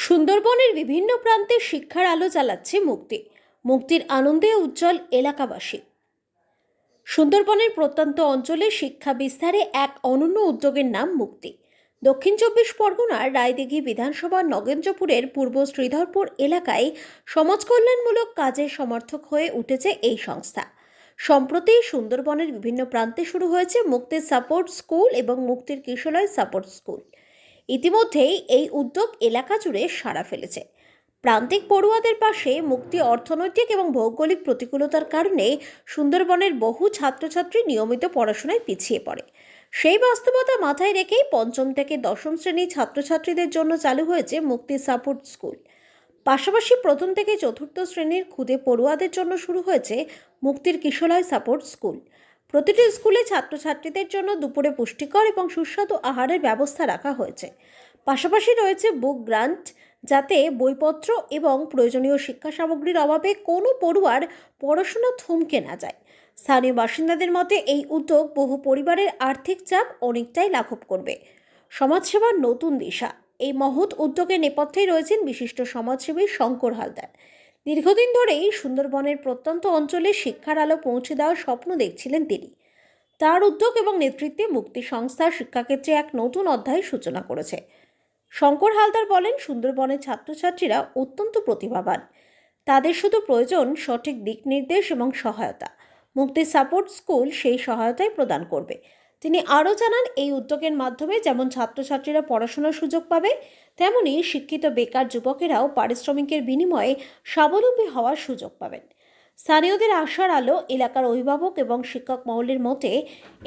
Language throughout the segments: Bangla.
সুন্দরবনের বিভিন্ন প্রান্তে শিক্ষার আলো জ্বালাচ্ছে মুক্তি। মুক্তির আনন্দে উজ্জ্বল এলাকাবাসী। সুন্দরবনের প্রত্যন্ত অঞ্চলে শিক্ষা বিস্তারে এক অনন্য উদ্যোগের নাম মুক্তি। দক্ষিণ চব্বিশ পরগনার রায়দিঘি বিধানসভার নগেন্দ্রপুরের পূর্ব শ্রীধরপুর এলাকায় সমাজ কল্যাণমূলক কাজের সমর্থক হয়ে উঠেছে এই সংস্থা। সম্প্রতি সুন্দরবনের বিভিন্ন প্রান্তে শুরু হয়েছে মুক্তির সাপোর্ট স্কুল এবং মুক্তির কিশোরয় সাপোর্ট স্কুল। ইতিমধ্যেই এই উদ্যোগ এলাকা জুড়ে সাড়া ফেলেছে। প্রান্তিক পড়ুয়াদের পাশে মুক্তি অর্থনৈতিক এবং ভৌগোলিক প্রতিকূলতার কারণে সুন্দরবনের বহু ছাত্রছাত্রী নিয়মিত পড়াশোনায় পিছিয়ে পড়ে। সেই বাস্তবতা মাথায় রেখেই পঞ্চম থেকে দশম শ্রেণী ছাত্রছাত্রীদের জন্য চালু হয়েছে মুক্তি সাপোর্ট স্কুল। পাশাপাশি প্রথম থেকে চতুর্থ শ্রেণীর ক্ষুদে পড়ুয়াদের জন্য শুরু হয়েছে মুক্তির কিশোরয় সাপোর্ট স্কুল। প্রতিটি স্কুলে ছাত্রছাত্রীদের জন্য দুপুরে পুষ্টিকর এবং সুস্বাদু আহারের ব্যবস্থা রাখা হয়েছে। পাশাপাশি রয়েছে বুক গ্রান্ট, যাতে বইপত্র এবং প্রয়োজনীয় শিক্ষা সামগ্রীর অভাবে কোনো পড়ুয়ার পড়াশোনা থমকে না যায়। স্থানীয় বাসিন্দাদের মতে এই উদ্যোগ বহু পরিবারের আর্থিক চাপ অনেকটাই লাঘব করবে। সমাজসেবার নতুন দিশা। এই মহৎ উদ্যোগের নেপথ্যেই রয়েছেন বিশিষ্ট সমাজসেবী শঙ্কর হালদার। দীর্ঘদিন ধরেই সুন্দরবনের প্রত্যন্ত অঞ্চলে শিক্ষার আলো পৌঁছে দেওয়ার স্বপ্ন দেখছিলেন তিনি। তার উদ্যোগ এবং নেতৃত্বে মুক্তি সংস্থা শিক্ষাক্ষেত্রে এক নতুন অধ্যায়ের সূচনা করেছে। শঙ্কর হালদার বলেন, সুন্দরবনের ছাত্রছাত্রীরা অত্যন্ত প্রতিভাবান। তাদের শুধু প্রয়োজন সঠিক দিক নির্দেশ এবং সহায়তা। মুক্তি সাপোর্ট স্কুল সেই সহায়তাই প্রদান করবে। তিনি আরও জানান, এই উদ্যোগের মাধ্যমে যেমন ছাত্রছাত্রীরা পড়াশোনার সুযোগ পাবে, তেমনি শিক্ষিত বেকার যুবকেরাও পারিশ্রমিকের বিনিময়ে স্বাবলম্বী হওয়ার সুযোগ পাবেন। স্থানীয়দের আশার আলো। এলাকার অভিভাবক এবং শিক্ষক মহলের মতে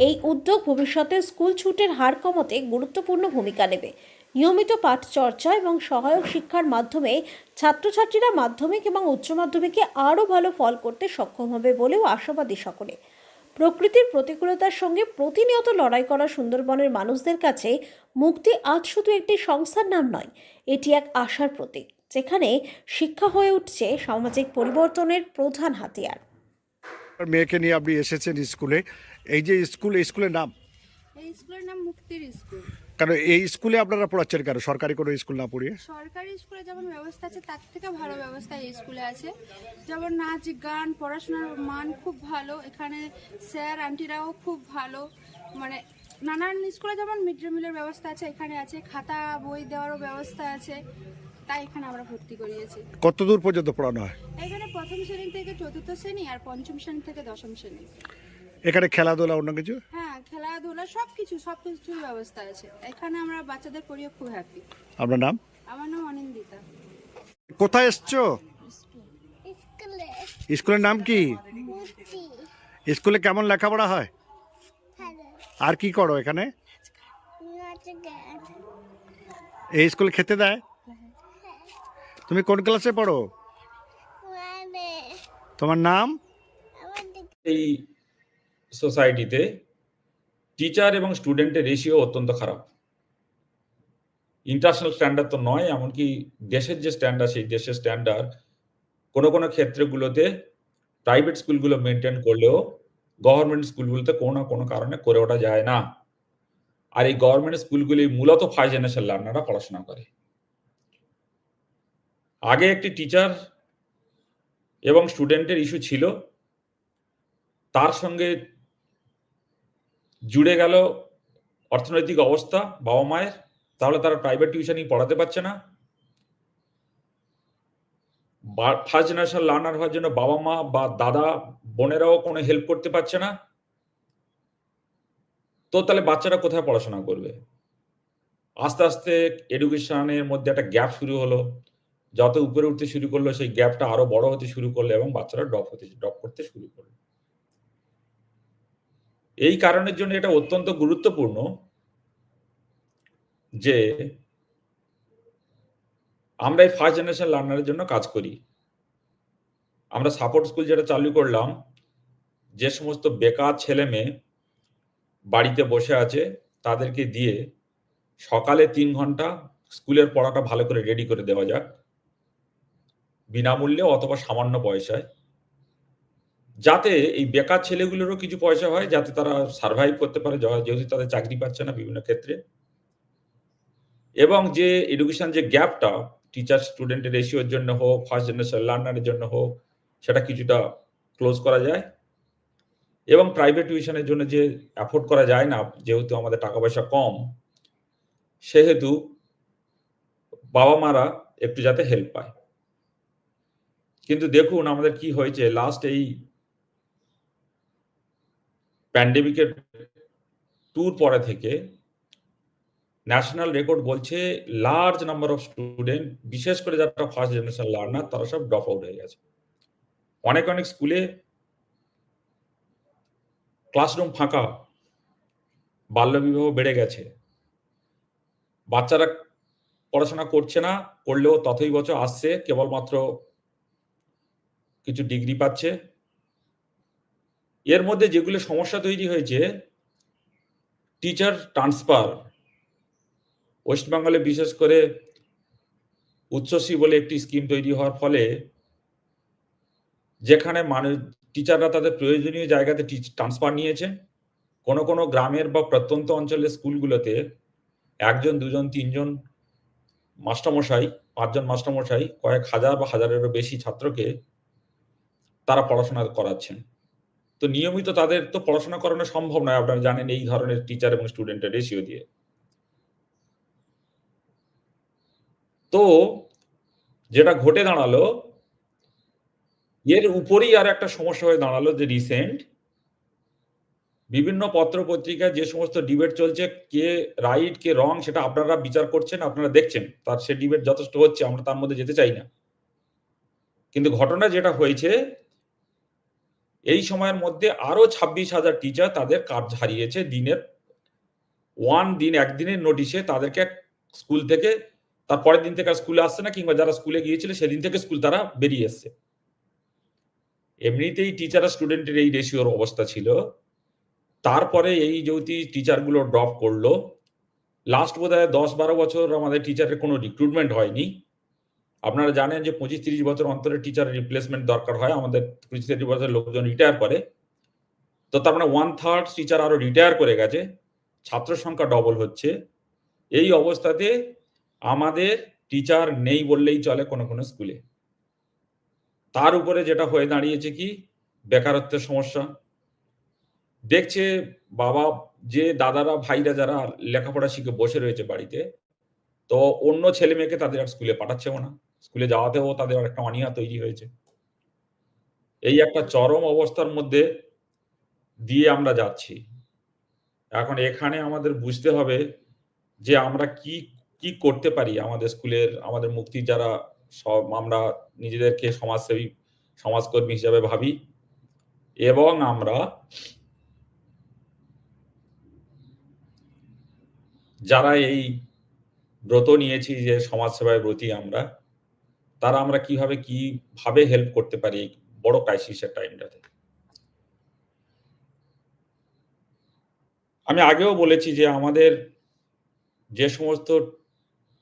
এই উদ্যোগ ভবিষ্যতে স্কুল ছুটের হার কমাতে গুরুত্বপূর্ণ ভূমিকা নেবে। নিয়মিত পাঠ চর্চা এবং সহায়ক শিক্ষার মাধ্যমে ছাত্রছাত্রীরা মাধ্যমিক এবং উচ্চ মাধ্যমিকে আরও ভালো ফল করতে সক্ষম হবে বলেও আশাবাদী সকলে। প্রকৃতির প্রতিকূলতার সঙ্গে প্রতিনিয়ত লড়াই করা সুন্দরবনের মানুষদের কাছে মুক্তি আজ শুধু একটি সংস্থার নাম নয়, এটি এক আশার প্রতীক, যেখানে শিক্ষা হয়ে উঠছে সামাজিক পরিবর্তনের প্রধান হাতিয়ার। মেয়েকে নিয়ে আপনি এসেছেন স্কুলে, এই যে স্কুলের নাম? এই স্কুলের নাম মুক্তির স্কুল। কারণ এই স্কুলে আপনারা পড়াচ্ছেন কেন, সরকারি কোনো স্কুল না পড়িয়ে? সরকারি স্কুলে যেমন ব্যবস্থা আছে তার থেকে ভালো ব্যবস্থা এই স্কুলে আছে। যেমন নাচ গান পড়াশোনার মান খুব ভালো, এখানে স্যার আন্টিরাও খুব ভালো। মানে নানান স্কুলে যেমন মিড ডে মিলের ব্যবস্থা আছে, এখানে আছে খাতা বই দেওয়ারও ব্যবস্থা আছে, তাই এখানে আমরা ভর্তি করিয়েছি। কত দূর পর্যন্ত পড়ানো হয় এখানে প্রথম শ্রেণী থেকে চতুর্থ শ্রেণী আর পঞ্চম শ্রেণী থেকে দশম শ্রেণী। এখানে খেলাধুলা অন্য কিছু? হ্যাঁ, খেলাধুলা সবকিছুর ব্যবস্থা আছে এখানে। আমরা বাচ্চাদের পড়িয়ে খুব হ্যাপি। আপনার নাম? আমার নাম অনিন্দিতা। কোথায় এসছো? স্কুলের নাম কি? স্কুলে কেমন লেখাপড়া হয়? আর কি করো এখানে? এই স্কুলে খেতে দেয়? তুমি কোন ক্লাসে পড়ো? তোমার নাম? এই সোসাইটিতে টিচার এবং স্টুডেন্টের রেশিও অত্যন্ত খারাপ। ইন্টারন্যাশনাল স্ট্যান্ডার্ড তো নয়, এমনকি দেশের যে স্ট্যান্ডার্ড সেই দেশের স্ট্যান্ডার্ড কোনো ক্ষেত্রগুলোতে প্রাইভেট স্কুলগুলো মেনটেন করলেও গভর্নমেন্ট স্কুলগুলোতে কোনো না কোনো কারণে করে ওঠা যায় না। আর এই গভর্নমেন্ট স্কুলগুলি মূলত ফার্স্ট জেনারেশন লার্নাররা পড়াশোনা করে। আগে একটি টিচার এবং স্টুডেন্টের ইস্যু ছিল, তার সঙ্গে জুড়ে গেল অর্থনৈতিক অবস্থা বাবা মায়ের, তাহলে তারা প্রাইভেট টিউশনই পড়াতে পারছে না। ফার্স্ট জেনারেশন লার্নার হওয়ার জন্য বাবা মা বা দাদা বোনেরাও কোনো হেল্প করতে পারছে না। তো তাহলে বাচ্চারা কোথায় পড়াশোনা করবে? আস্তে আস্তে এডুকেশনের মধ্যে একটা গ্যাপ শুরু হলো। যত উপরে উঠতে শুরু করলো সেই গ্যাপটা আরো বড় হতে শুরু করলো এবং বাচ্চারা ড্রপ করতে শুরু করলো। এই কারণের জন্য এটা অত্যন্ত গুরুত্বপূর্ণ যে আমরা এই ফার্স্ট জেনারেশন লার্নারের জন্য কাজ করি। আমরা সাপোর্ট স্কুল যেটা চালু করলাম, যে সমস্ত বেকার ছেলে মেয়ে বাড়িতে বসে আছে তাদেরকে দিয়ে সকালে 3 ঘন্টা স্কুলের পড়াটা ভালো করে রেডি করে দেওয়া যাক, বিনামূল্যে অথবা সামান্য পয়সায়, যাতে এই বেকার ছেলেগুলোরও কিছু পয়সা হয়, যাতে তারা সার্ভাইভ করতে পারে, যেহেতু তাদের চাকরি পাচ্ছে না বিভিন্ন ক্ষেত্রে। এবং যে এডুকেশন যে গ্যাপটা টিচার স্টুডেন্টের রেশিওর জন্য হোক, ফার্স্ট জেনারেশন লার্নারের জন্য হোক, সেটা কিছুটা ক্লোজ করা যায়। এবং প্রাইভেট টিউশনের জন্য যে অ্যাফোর্ড করা যায় না, যেহেতু আমাদের টাকা পয়সা কম, সেহেতু বাবা মারা একটু যাতে হেল্প পায়। কিন্তু দেখুন আমাদের কি হয়েছে, লাস্ট এই প্যান্ডেমিকের ট্যুর পরে থেকে ন্যাশনাল রেকর্ড বলছে লার্জ নাম্বার অফ স্টুডেন্ট, বিশেষ করে যারা ফার্স্ট জেনারেশন লার্নার, তারা সব ড্রপ আউট হয়ে গেছে। অনেক অনেক স্কুলে ক্লাসরুম ফাঁকা, বাল্যবিবাহ বেড়ে গেছে, বাচ্চারা পড়াশোনা করছে না, করলেও ততই বছর আসছে, কেবলমাত্র কিছু ডিগ্রি পাচ্ছে। এর মধ্যে যেগুলো সমস্যা তৈরি হয়েছে, টিচার ট্রান্সফার। ওয়েস্ট বেঙ্গলে বিশেষ করে উচ্চশ্রী বলে একটি স্কিম তৈরি হওয়ার ফলে যেখানে মানুষ টিচাররা তাদের প্রয়োজনীয় জায়গাতে ট্রান্সফার নিয়েছে, কোনো কোনো গ্রামের বা প্রত্যন্ত অঞ্চলের স্কুলগুলোতে 1 জন 2 জন 3 জন মাস্টারমশাই, 5 জন মাস্টারমশাই কয়েক হাজার বা হাজারেরও বেশি ছাত্রকে তারা পড়াশোনা করাচ্ছেন। তো নিয়মিত তাদের তো পড়াশোনা করানো সম্ভব নয়, আপনারা জানেন, এই ধরনের টিচার এবং স্টুডেন্টের রেশিও দিয়ে। তো যেটা ঘটে দাঁড়ালো, এর উপরেই আর একটা সমস্যা হয়ে দাঁড়ালো যে রিসেন্ট বিভিন্ন পত্র পত্রিকায় যে সমস্ত ডিবেট চলছে, কে রাইট কে রং, সেটা আপনারা বিচার করছেন, আপনারা দেখছেন, তার সে ডিবেট যথেষ্ট হচ্ছে, আমরা তার মধ্যে যেতে চাই না। কিন্তু ঘটনা যেটা হয়েছে, এই সময়ের মধ্যে আরো 26,000 টিচার তাদের কাজ হারিয়েছে। দিনের একদিনের নোটিশে তাদেরকে স্কুল থেকে, তার পরের দিন থেকে আর স্কুলে আসছে না, কিংবা যারা স্কুলে গিয়েছিল সেদিন থেকে স্কুল তারা বেরিয়ে এসছে। এমনিতেই টিচার আর স্টুডেন্টের এই রেশিওর অবস্থা ছিল, তারপরে এই যদি টিচারগুলো ড্রপ করলো, লাস্ট বোধহয় 10-12 বছর আমাদের টিচারের কোনো রিক্রুটমেন্ট হয়নি। আপনারা জানেন যে 25-30 বছর অন্তরে টিচারের রিপ্লেসমেন্ট দরকার হয়, আমাদের 25-30 বছর লোকজন রিটায়ার করে। তো তার মানে 1/3 টিচার আরো রিটায়ার করে গেছে, ছাত্র সংখ্যা ডবল হচ্ছে। এই অবস্থাতে আমাদের টিচার নেই বললেই চলে কোনো কোনো স্কুলে। তার উপরে যেটা হয়ে দাঁড়িয়েছে কি, বেকারত্বের সমস্যা। দেখছে বাবা, যে দাদারা ভাইরা যারা লেখাপড়া শিখে বসে রয়েছে বাড়িতে, তো অন্য ছেলে মেয়েকে তাদের আর স্কুলে পাঠাচ্ছেও না, স্কুলে যাওয়াতেও তাদের একটা অনীহা তৈরি হয়েছে। এই একটা চরম অবস্থার মধ্যে দিয়ে আমরা যাচ্ছি। এখন এখানে আমাদের বুঝতে হবে যে আমরা কি কি করতে পারি। আমাদের স্কুলের, আমাদের মুক্তির যারা সব, আমরা নিজেদেরকে সমাজসেবী, সমাজকর্মী হিসাবে ভাবি, এবং আমরা যারা এই ব্রত নিয়েছি যে সমাজসেবায় ব্রতী আমরা, তারা আমরা কিভাবে হেল্প করতে পারি এই বড় ক্রাইসিসের টাইমটাতে। আমি আগেও বলেছি যে আমাদের যে সমস্ত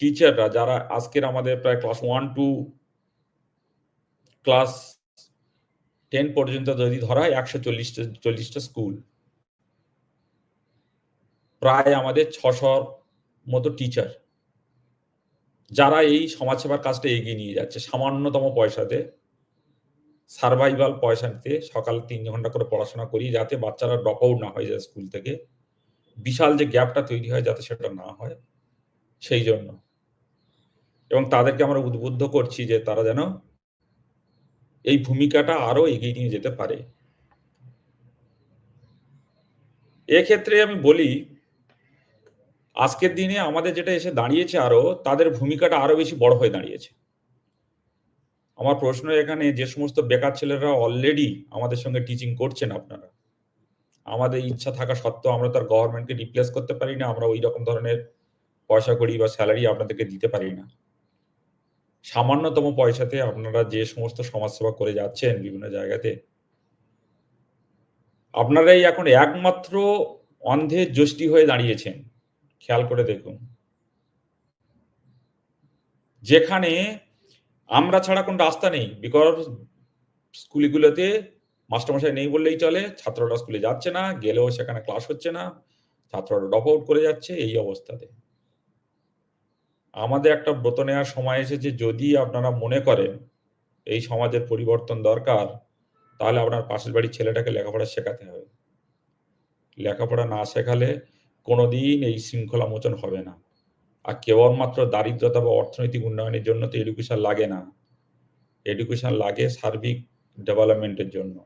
টিচাররা, যারা আজকের আমাদের প্রায় ক্লাস 1 to ক্লাস 10 পর্যন্ত যদি ধরা হয় 140টা স্কুল, প্রায় আমাদের 600 মতো টিচার, যারা এই সমাজসেবার কাজটা এগিয়ে নিয়ে যাচ্ছে সামান্যতম পয়সাতে, সার্ভাইভাল পয়সাতে, সকালে 3 ঘন্টা করে পড়াশোনা করি যাতে বাচ্চারা ড্রপ আউট না হয়ে যায় স্কুল থেকে, বিশাল যে গ্যাপটা তৈরি হয় যাতে সেটা না হয় সেই জন্য। এবং তাদেরকে আমরা উদ্বুদ্ধ করছি যে তারা যেন এই ভূমিকাটা আরো এগিয়ে নিয়ে যেতে পারে। এক্ষেত্রে আমি বলি, আজকের দিনে আমাদের যেটা এসে দাঁড়িয়েছে, আরো তাদের ভূমিকাটা আরো বেশি বড় হয়ে দাঁড়িয়েছে। আমার প্রশ্ন এখানে, যে সমস্ত বেকার ছেলেরা অলরেডি আমাদের সঙ্গে টিচিং করছেন, আপনারা, আমাদের ইচ্ছা থাকা সত্ত্বেও আমরা তার গভর্নমেন্টকে রিপ্লেস করতে পারি না, আমরা ওই রকম ধরনের পয়সা কড়ি বা স্যালারি আপনাদেরকে দিতে পারি না। সামান্যতম পয়সাতে আপনারা যে সমস্ত সমাজসেবা করে যাচ্ছেন বিভিন্ন জায়গাতে, আপনারাই এখন একমাত্র অন্ধের যষ্টি হয়ে দাঁড়িয়েছেন। খেয়াল করে দেখুন, যেখানে আমরা ছাড়া কোনো রাস্তা নেই, বিকজ স্কুলগুলোতে মাস্টারমশাই নেই বললেই চলে, ছাত্ররা স্কুলে যাচ্ছে না, গেলেও সেখানে ক্লাস হচ্ছে না, ছাত্ররা ড্রপ আউট করে যাচ্ছে। এই অবস্থাতে আমাদের একটা ব্রত নেওয়ার সময় এসেছে, যদি আপনারা মনে করেন এই সমাজের পরিবর্তন দরকার, তাহলে আপনার পাশের বাড়ির ছেলেটাকে লেখাপড়া শেখাতে হবে। লেখাপড়া না শেখালে কোনোদিন এই শৃঙ্খলা মোচন হবে না। আর কেবলমাত্র দারিদ্রতা বা অর্থনৈতিক উন্নয়নের জন্য তো এডুকেশন লাগে না। এডুকেশন লাগে সার্বিক ডেভেলপমেন্টের জন্য।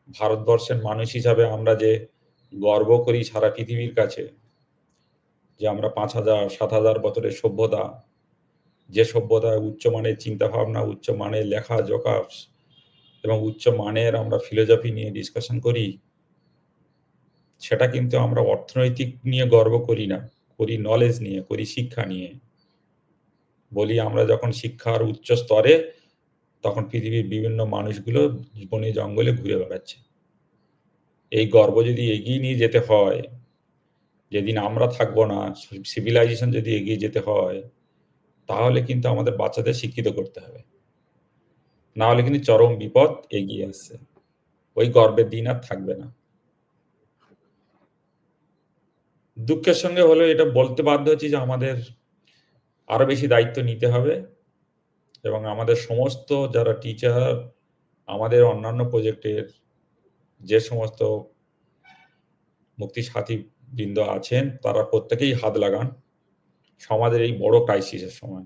ভারতবর্ষের মানুষ হিসাবে আমরা যে গর্ব করি সারা পৃথিবীর কাছে, যে আমরা 5,000 7,000 বছরের সভ্যতা, যে সভ্যতায় উচ্চমানের চিন্তাভাবনা, উচ্চমানের লেখাজোখা এবং উচ্চমানের আমরা ফিলোসফি নিয়ে ডিসকাশন করি, সেটা কিন্তু আমরা অর্থনৈতিক নিয়ে গর্ব করি না, করি নলেজ নিয়ে, করি শিক্ষা নিয়ে। বলি আমরা যখন শিক্ষার উচ্চ স্তরে, তখন পৃথিবীর বিভিন্ন মানুষগুলো বনে জঙ্গলে ঘুরে বেড়াচ্ছে। এই গর্ব যদি এগিয়ে নিয়ে যেতে হয়, যেদিন আমরা থাকবো না, সিভিলাইজেশন যদি এগিয়ে যেতে হয়, তাহলে কিন্তু আমাদের বাচ্চাদের শিক্ষিত করতে হবে। না হলে কিন্তু চরম বিপদ এগিয়ে আসছে। ওই গর্বের দিন আর থাকবে না। দুঃখের সঙ্গে হলেও এটা বলতে বাধ্য হচ্ছি যে আমাদের আরো বেশি দায়িত্ব নিতে হবে, এবং আমাদের সমস্ত যারা টিচার, আমাদের অন্যান্য প্রজেক্টের যে সমস্ত মুক্তি সাথী বৃন্দ আছেন, তারা প্রত্যেকেই হাত লাগান সমাজের এই বড় ক্রাইসিসের সময়।